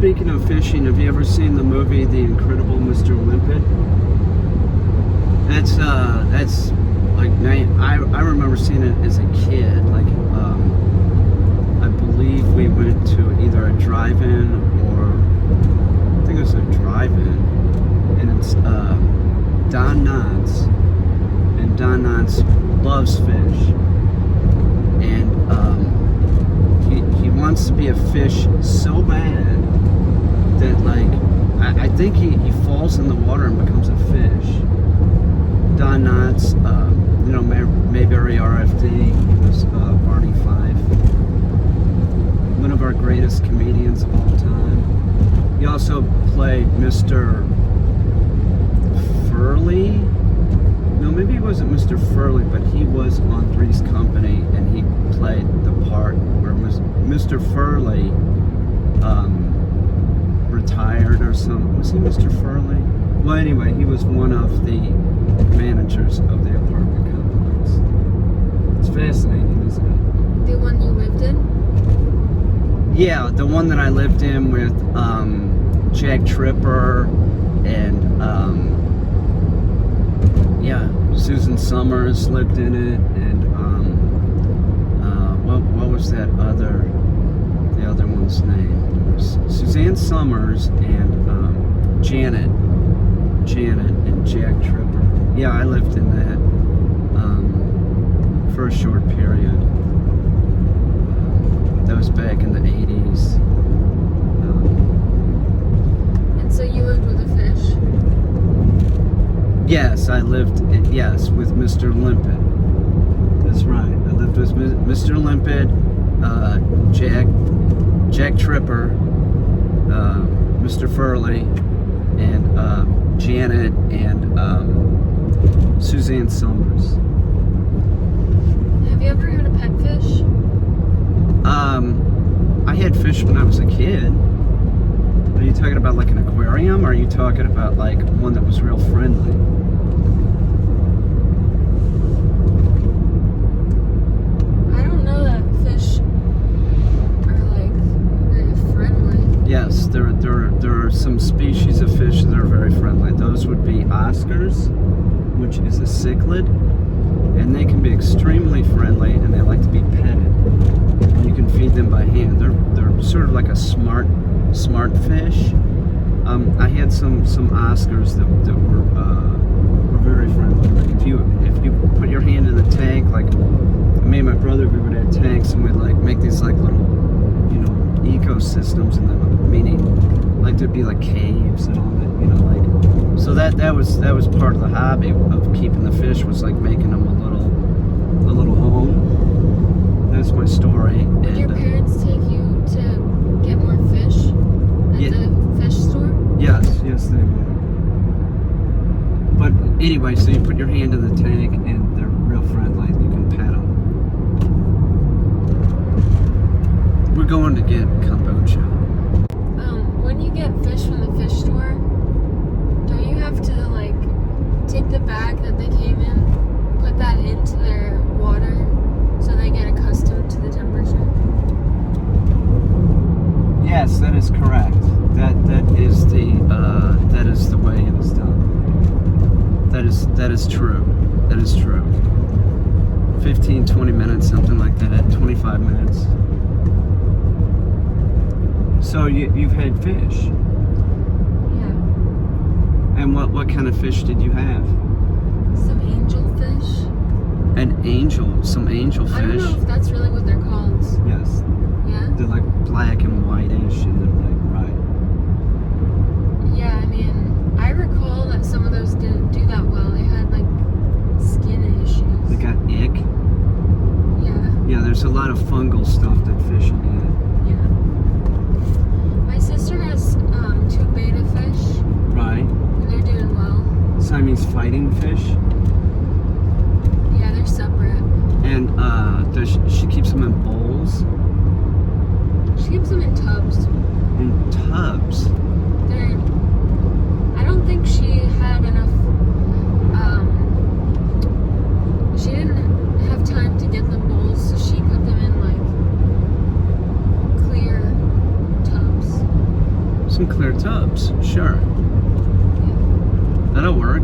Speaking of fishing, have you ever seen the movie The Incredible Mr. Limpet? That's like, I remember seeing it as a kid. Like, I believe we went to either a drive-in or I think it was a drive-in, and it's Don Knotts, and Don Knotts loves fish, and he wants to be a fish so bad that, like, I think he falls in the water and becomes a fish. Don Knotts, Mayberry RFD, he was Barney Fife, one of our greatest comedians of all time. He also played Mr. Furley. No, maybe he wasn't Mr. Furley, but he was on Three's Company, and he played the part where Mr. Furley retired or something. Was he Mr. Furley? Well, anyway, he was one of the managers of the apartment complex. It's fascinating, isn't it? The one you lived in? Yeah, the one that I lived in with Jack Tripper and Susan Summers lived in it, and what was the other one's name? It was Suzanne Summers and Janet and Jack Tripper. Yeah, I lived in that for a short period. That was back in the 80s. And so you lived with a fish? Yes, I lived with Mr. Limpet. That's right. I lived with Mr. Limpet, Jack Tripper, Mr. Furley, and Janet and Suzanne Summers. Have you ever had a pet fish? I had fish when I was a kid. Are you talking about like an aquarium, or are you talking about like one that was real friendly? I don't know that fish are like very friendly. Yes, there are some species of fish that are very friendly. Those would be Oscars, which is a cichlid, and they can be extremely friendly, and they like to be petted. You can feed them by hand. They're sort of like a smart fish. I had some Oscars that were very friendly. Like if you put your hand in the tank, like me and my brother, we would have tanks, and we'd like make these like little ecosystems in them, meaning like there'd be like caves and all that, like. So that was part of the hobby of keeping the fish, was like making them a little home. That's my story. Would your parents take you to get more fish at the fish store? Yes, they would. But anyway, so you put your hand in the tank, and they're real friendly. You can pet them. We're going to get kombucha. When you get fish from the fish store, don't you have to like take the bag that they came in, put that into their water, so they get accustomed to the temperature? Yes, that is correct. That is the way it is done. That is true. That is true. 15, 20 minutes, something like that. 25 minutes. So you've had fish. Yeah. And what kind of fish did you have? Some angelfish. Some angel fish. I don't know if that's really what they're called. Yes. Yeah? They're like black and whitish, and they're like, right. Yeah, I mean, I recall that some of those didn't do that well. They had like skin issues. They got ick. Yeah. Yeah, there's a lot of fungal stuff that fish will get. Yeah. My sister has 2 beta fish. Right. And they're doing well. Siamese fighting fish. Yeah, they're separate. And she keeps them in bowls. She keeps them in tubs. In tubs? I don't think she had enough, she didn't have time to get them bowls, so she put them in like clear tubs. Some clear tubs, sure. That'll work.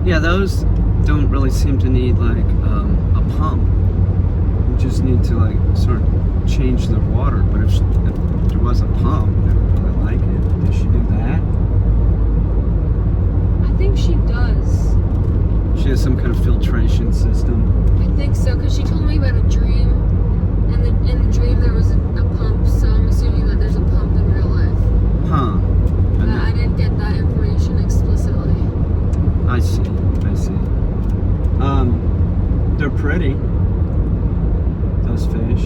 Yeah, those don't really seem to need like a pump. You just need to like sort of change the water. But if there was a pump, I would really like it. Does she do that? I think she does. She has some kind of filtration system. I think so, because she told me about a dream, and in the dream there was a pump, so I'm assuming that there's a pump in real life. Huh. But I didn't get that information explicitly. I see. They're pretty. Those fish.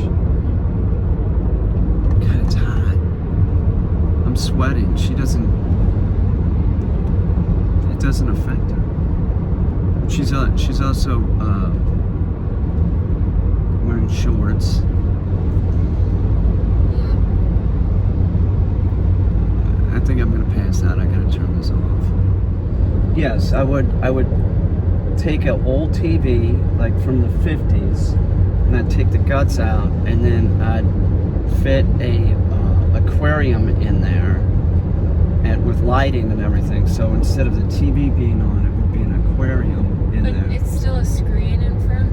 God, it's hot. I'm sweating. It doesn't affect her. She's also wearing shorts. Yeah. I think I'm gonna pass out. I gotta turn this off. Yes, I would take an old TV like from the 50s, and I'd take the guts out, and then I'd fit a aquarium in there, and with lighting and everything. So instead of the TV being on, it would be an aquarium in But there. it's still a screen in front?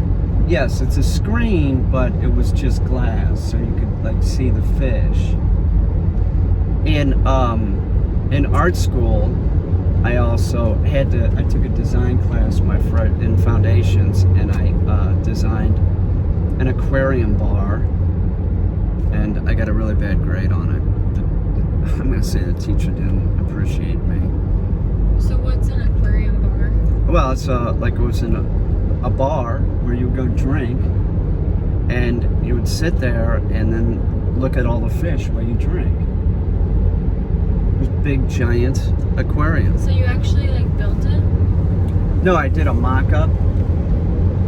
Yes, it's a screen, but it was just glass, so you could like see the fish. In art school, I also I took a design class in foundations, and I designed an aquarium bar, and I got a really bad grade on it. I'm gonna say the teacher didn't appreciate me. So what's an aquarium bar? Well, it's like it was in a bar where you would go drink, and you would sit there and then look at all the fish while you drink. It was big, giant aquarium. So you actually like built it? No, I did a mock-up,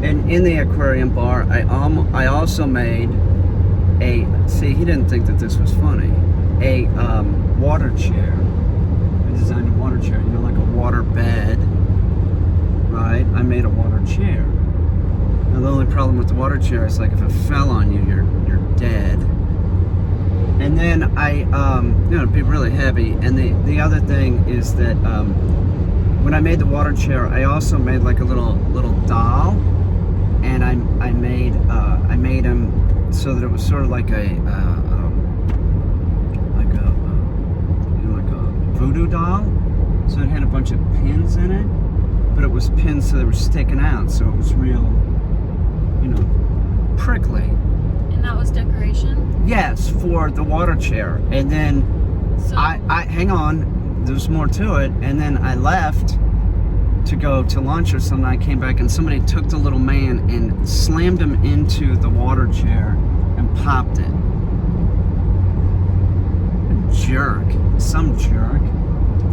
and in the aquarium bar, I also made see, he didn't think that this was funny, a water chair. I designed a water chair, like a water bed, right? I made a water chair. Now the only problem with the water chair is like if it fell on you, you're dead. And then it'd be really heavy. And the other thing is that when I made the water chair, I also made like a little doll, and I made him so that it was sort of like a voodoo doll. So it had a bunch of pins in it, but it was pins so they were sticking out, so it was real, prickly. And that was decoration? Yes, for the water chair. And then So I hang on, there's more to it. And then I left to go to lunch or something. I came back and somebody took the little man and slammed him into the water chair and popped it. Some jerk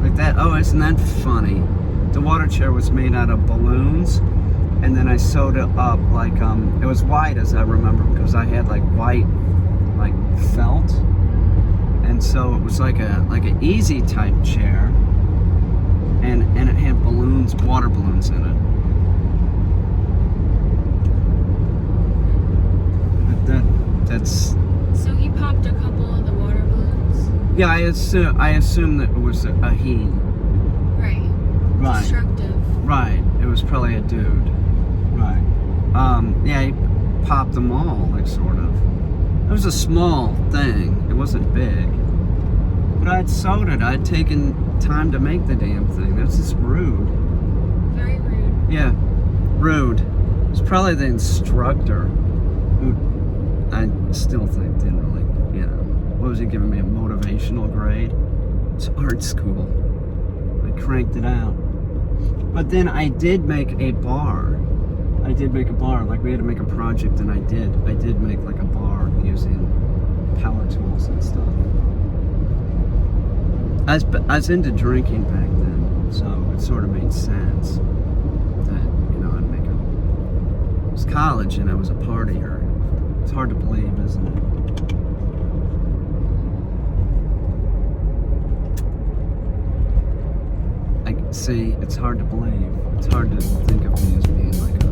like that. Oh, isn't that funny? The water chair was made out of balloons, and then I sewed it up like it was white, as I remember, because I had like white like felt, and so it was like an easy type chair, and it had balloons, water balloons in it. That's. So he popped a couple of the water balloons? Yeah, I assume that it was a he. Right. Right. Destructive. Right. It was probably a dude. Right. Yeah, he popped them all, like sort of. It was a small thing. It wasn't big. But I'd sewed it. I'd taken time to make the damn thing. That's just rude. Very rude. Yeah. Rude. It was probably the instructor who I still think didn't really, what was he giving me, a motivational grade? It's art school. I cranked it out. But then I did make a bar. Like we had to make a project, and I did make like a bar using power tools and stuff. I was into drinking back then, so it sort of made sense that, I'd make it was college and I was a partier. It's hard to believe, isn't it? See, it's hard to believe. It's hard to think of me as being like a